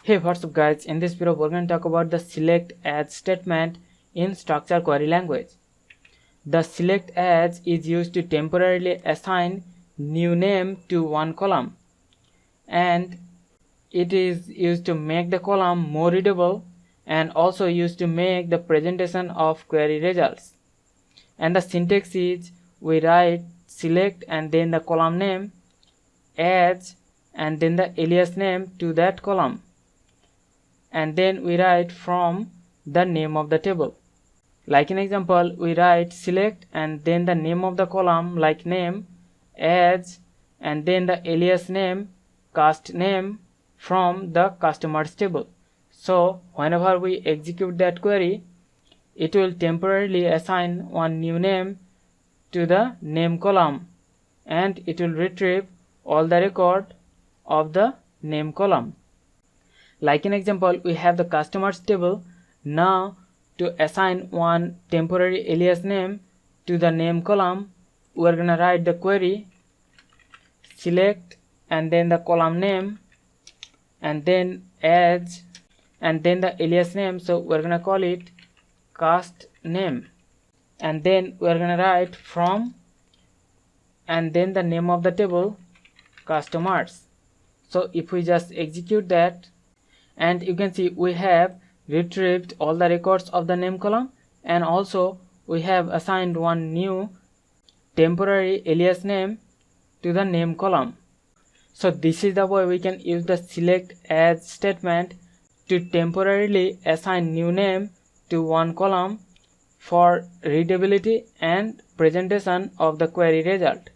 Hey, what's up guys, in this video we're going to talk about the select as statement in structure query language. The select as is used to temporarily assign new name to one column, and it is used to make the column more readable and also used to make the presentation of query results. And the syntax is we write select and then the column name, as and then the alias name to that column, and then we write from the name of the table. Like in example, we write select and then the name of the column like name, as, and then the alias name, cast name from the customers table. So whenever we execute that query, it will temporarily assign one new name to the name column, and it will retrieve all the record of the name column. Like in example, we have the customers table. Now to assign one temporary alias name to the name column, we're gonna write the query select and then the column name and then as and then the alias name, so we're gonna call it cast name, and then we're gonna write from and then the name of the table customers. So if we just execute that, and you can see we have retrieved all the records of the name column, and also we have assigned one new temporary alias name to the name column. So this is the way we can use the select as statement to temporarily assign new name to one column for readability and presentation of the query result.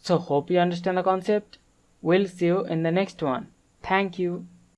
So hope you understand the concept. We'll see you in the next one. Thank you.